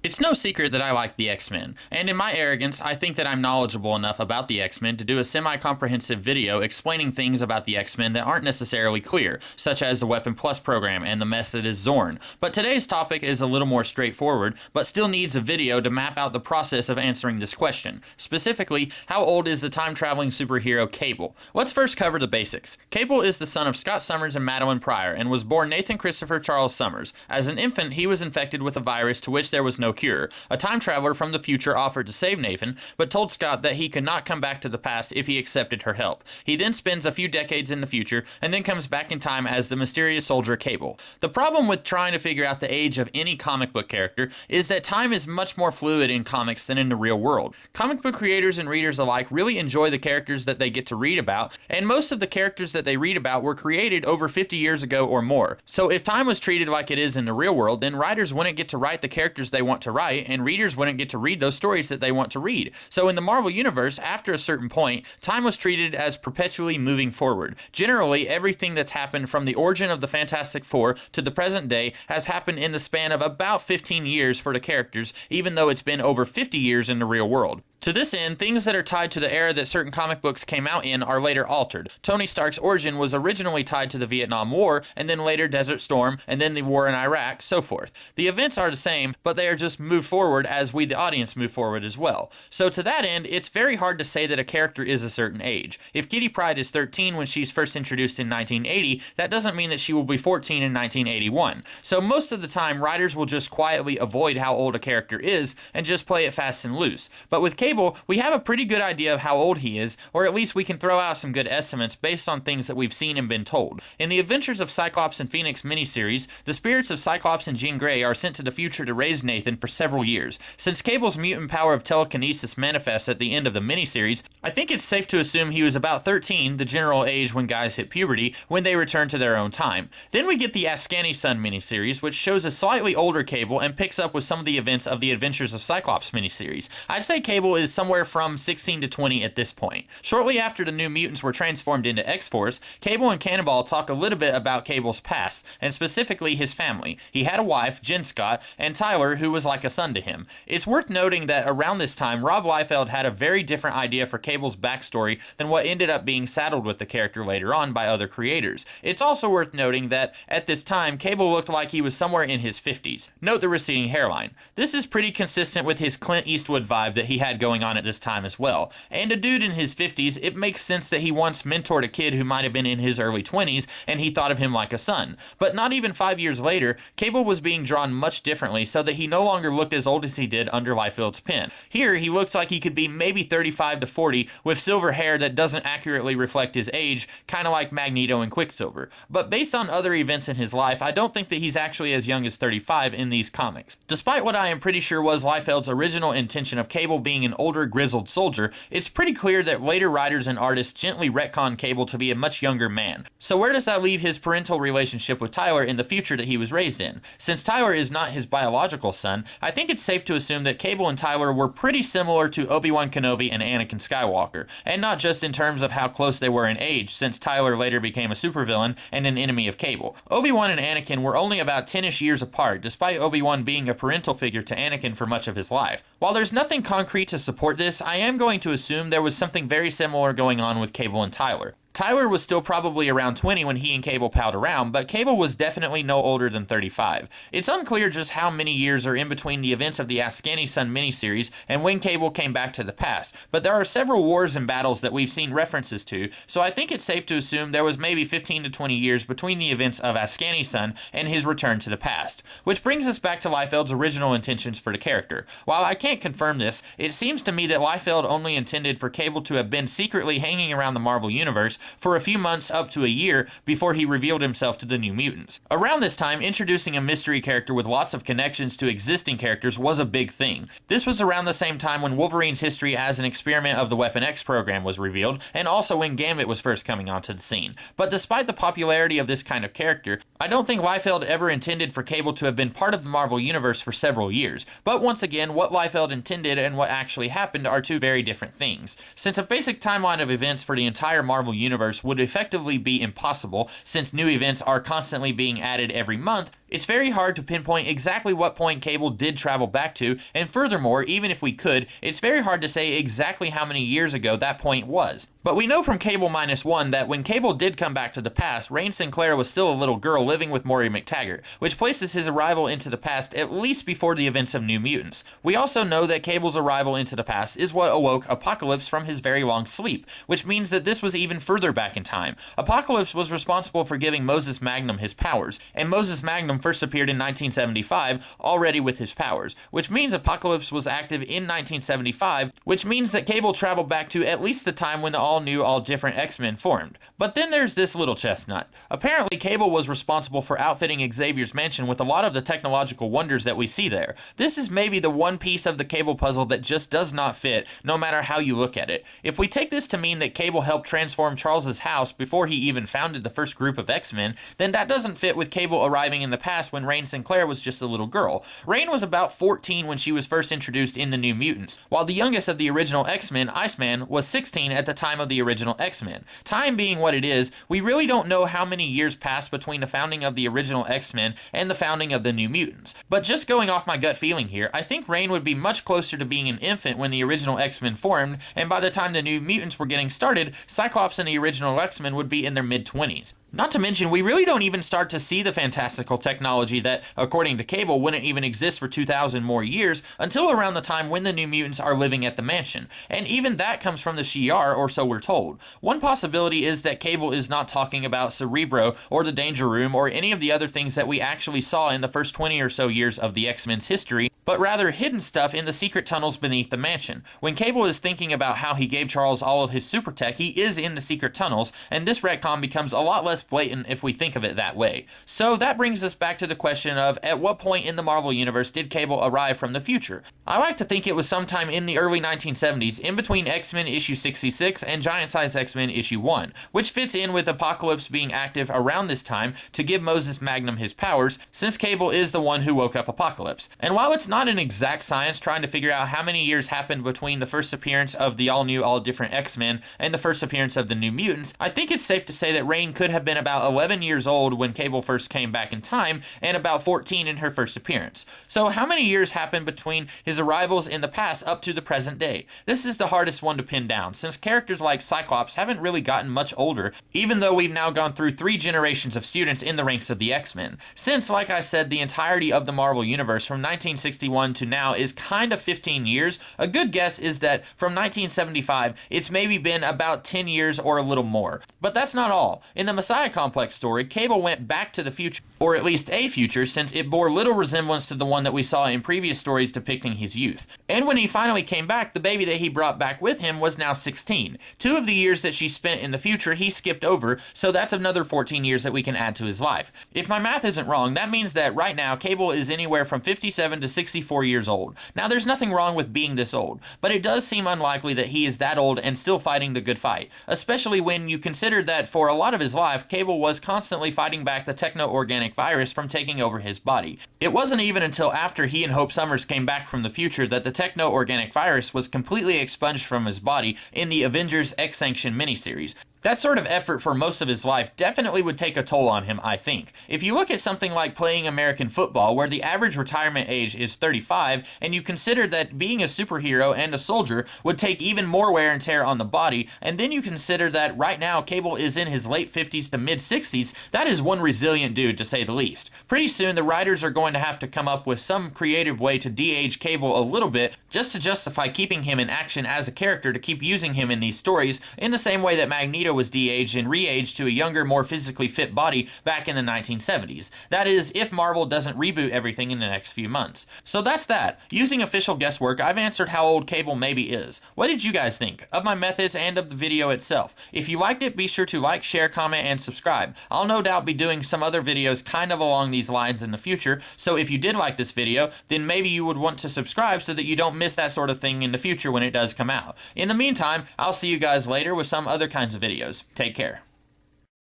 It's no secret that I like the X-Men, and in my arrogance, I think that I'm knowledgeable enough about the X-Men to do a semi-comprehensive video explaining things about the X-Men that aren't necessarily clear, such as the Weapon Plus program and the mess that is Zorn. But today's topic is a little more straightforward, but still needs a video to map out the process of answering this question. Specifically, how old is the time-traveling superhero Cable? Let's first cover the basics. Cable is the son of Scott Summers and Madeline Pryor, and was born Nathan Christopher Charles Summers. As an infant, he was infected with a virus to which there was no cure. A time traveler from the future offered to save Nathan, but told Scott that he could not come back to the past if he accepted her help. He then spends a few decades in the future, and then comes back in time as the mysterious soldier Cable. The problem with trying to figure out the age of any comic book character is that time is much more fluid in comics than in the real world. Comic book creators and readers alike really enjoy the characters that they get to read about, and most of the characters that they read about were created over 50 years ago or more. So if time was treated like it is in the real world, then writers wouldn't get to write the characters they want to write, and readers wouldn't get to read those stories that they want to read. So in the Marvel Universe, after a certain point, time was treated as perpetually moving forward. Generally, everything that's happened from the origin of the Fantastic Four to the present day has happened in the span of about 15 years for the characters, even though it's been over 50 years in the real world. To this end, things that are tied to the era that certain comic books came out in are later altered. Tony Stark's origin was originally tied to the Vietnam War, and then later Desert Storm, and then the war in Iraq, so forth. The events are the same, but they are just moved forward as we the audience move forward as well. So to that end, it's very hard to say that a character is a certain age. If Kitty Pryde is 13 when she's first introduced in 1980, that doesn't mean that she will be 14 in 1981. So most of the time, writers will just quietly avoid how old a character is, and just play it fast and loose. But with Cable, we have a pretty good idea of how old he is, or at least we can throw out some good estimates based on things that we've seen and been told. In the Adventures of Cyclops and Phoenix miniseries, the spirits of Cyclops and Jean Grey are sent to the future to raise Nathan for several years. Since Cable's mutant power of telekinesis manifests at the end of the miniseries, I think it's safe to assume he was about 13, the general age when guys hit puberty, when they return to their own time. Then we get the Askani Sun miniseries, which shows a slightly older Cable and picks up with some of the events of the Adventures of Cyclops miniseries. I'd say Cable is somewhere from 16 to 20 at this point. Shortly after the New Mutants were transformed into X-Force, Cable and Cannonball talk a little bit about Cable's past, and specifically his family. He had a wife, Jen Scott, and Tyler, who was like a son to him. It's worth noting that around this time, Rob Liefeld had a very different idea for Cable's backstory than what ended up being saddled with the character later on by other creators. It's also worth noting that, at this time, Cable looked like he was somewhere in his 50s. Note the receding hairline. This is pretty consistent with his Clint Eastwood vibe that he had going on at this time as well. And a dude in his 50s, it makes sense that he once mentored a kid who might have been in his early 20s, and he thought of him like a son. But not even 5 years later, Cable was being drawn much differently so that he no longer looked as old as he did under Liefeld's pen. Here, he looks like he could be maybe 35 to 40, with silver hair that doesn't accurately reflect his age, kinda like Magneto and Quicksilver. But based on other events in his life, I don't think that he's actually as young as 35 in these comics. Despite what I am pretty sure was Liefeld's original intention of Cable being an older, grizzled soldier, it's pretty clear that later writers and artists gently retcon Cable to be a much younger man. So where does that leave his parental relationship with Tyler in the future that he was raised in? Since Tyler is not his biological son, I think it's safe to assume that Cable and Tyler were pretty similar to Obi-Wan Kenobi and Anakin Skywalker, and not just in terms of how close they were in age, since Tyler later became a supervillain and an enemy of Cable. Obi-Wan and Anakin were only about 10-ish years apart, despite Obi-Wan being a parental figure to Anakin for much of his life. While there's nothing concrete to support this, I am going to assume there was something very similar going on with Cable and Tyler. Tyler was still probably around 20 when he and Cable palled around, but Cable was definitely no older than 35. It's unclear just how many years are in between the events of the Askani Sun miniseries and when Cable came back to the past, but there are several wars and battles that we've seen references to, so I think it's safe to assume there was maybe 15 to 20 years between the events of Askani Sun and his return to the past. Which brings us back to Liefeld's original intentions for the character. While I can't confirm this, it seems to me that Liefeld only intended for Cable to have been secretly hanging around the Marvel Universe for a few months up to a year before he revealed himself to the New Mutants. Around this time, introducing a mystery character with lots of connections to existing characters was a big thing. This was around the same time when Wolverine's history as an experiment of the Weapon X program was revealed, and also when Gambit was first coming onto the scene. But despite the popularity of this kind of character, I don't think Liefeld ever intended for Cable to have been part of the Marvel Universe for several years. But once again, what Liefeld intended and what actually happened are two very different things. Since a basic timeline of events for the entire Marvel Universe would effectively be impossible, since new events are constantly being added every month, It's very hard to pinpoint exactly what point Cable did travel back to, and furthermore, even if we could, it's very hard to say exactly how many years ago that point was. But we know from Cable -1 that when Cable did come back to the past, Rahne Sinclair was still a little girl living with Maury McTaggart, which places his arrival into the past at least before the events of New Mutants. We also know that Cable's arrival into the past is what awoke Apocalypse from his very long sleep, which means that this was even further back in time. Apocalypse was responsible for giving Moses Magnum his powers, and Moses Magnum first appeared in 1975, already with his powers, which means Apocalypse was active in 1975, which means that Cable traveled back to at least the time when the all-new, all-different X-Men formed. But then there's this little chestnut. Apparently, Cable was responsible for outfitting Xavier's mansion with a lot of the technological wonders that we see there. This is maybe the one piece of the Cable puzzle that just does not fit, no matter how you look at it. If we take this to mean that Cable helped transform Charles's house before he even founded the first group of X-Men, then that doesn't fit with Cable arriving in the past when Rahne Sinclair was just a little girl. Rahne was about 14 when she was first introduced in the New Mutants, while the youngest of the original X-Men, Iceman, was 16 at the time of the original X-Men. Time being what it is, we really don't know how many years passed between the founding of the original X-Men and the founding of the New Mutants. But just going off my gut feeling here, I think Rahne would be much closer to being an infant when the original X-Men formed, and by the time the New Mutants were getting started, Cyclops and the original X-Men would be in their mid-20s. Not to mention, we really don't even start to see the fantastical technology that, according to Cable, wouldn't even exist for 2,000 more years until around the time when the New Mutants are living at the mansion. And even that comes from the Shi'ar, or so we're told. One possibility is that Cable is not talking about Cerebro, or the Danger Room, or any of the other things that we actually saw in the first 20 or so years of the X-Men's history, but rather hidden stuff in the secret tunnels beneath the mansion. When Cable is thinking about how he gave Charles all of his super tech, he is in the secret tunnels, and this retcon becomes a lot less blatant if we think of it that way. So that brings us back to the question of, at what point in the Marvel Universe did Cable arrive from the future? I like to think it was sometime in the early 1970s, in between X-Men issue 66 and Giant Size X-Men issue 1, which fits in with Apocalypse being active around this time to give Moses Magnum his powers, since Cable is the one who woke up Apocalypse. And while it's not an exact science trying to figure out how many years happened between the first appearance of the all-new, all-different X-Men and the first appearance of the New Mutants, I think it's safe to say that Rahne could have been about 11 years old when Cable first came back in time, and about 14 in her first appearance. So how many years happened between his arrivals in the past up to the present day? This is the hardest one to pin down, since characters like Cyclops haven't really gotten much older, even though we've now gone through 3 generations of students in the ranks of the X-Men. Since, like I said, the entirety of the Marvel Universe from 1961 to now is kind of 15 years, a good guess is that from 1975, it's maybe been about 10 years or a little more. But that's not all. In the Messiah Complex story, Cable went back to the future, or at least a future, since it bore little resemblance to the one that we saw in previous stories depicting his youth. And when he finally came back, the baby that he brought back with him was now 16. 2 of the years that she spent in the future, he skipped over, so that's another 14 years that we can add to his life. If my math isn't wrong, that means that right now, Cable is anywhere from 57 to 64 years old. Now, there's nothing wrong with being this old, but it does seem unlikely that he is that old and still fighting the good fight, especially when you consider that for a lot of his life, Cable was constantly fighting back the techno-organic virus from taking over his body. It wasn't even until after he and Hope Summers came back from the future that the techno-organic virus was completely expunged from his body in the Avengers X-Sanction miniseries. That sort of effort for most of his life definitely would take a toll on him, I think. If you look at something like playing American football, where the average retirement age is 35, and you consider that being a superhero and a soldier would take even more wear and tear on the body, and then you consider that right now Cable is in his late 50s to mid 60s, that is one resilient dude, to say the least. Pretty soon, the writers are going to have to come up with some creative way to de-age Cable a little bit, just to justify keeping him in action as a character, to keep using him in these stories, in the same way that Magneto was de-aged and re-aged to a younger, more physically fit body back in the 1970s. That is, if Marvel doesn't reboot everything in the next few months. So that's that. Using official guesswork, I've answered how old Cable maybe is. What did you guys think of my methods and of the video itself? If you liked it, be sure to like, share, comment, and subscribe. I'll no doubt be doing some other videos kind of along these lines in the future, so if you did like this video, then maybe you would want to subscribe so that you don't miss that sort of thing in the future when it does come out. In the meantime, I'll see you guys later with some other kinds of videos. Take care.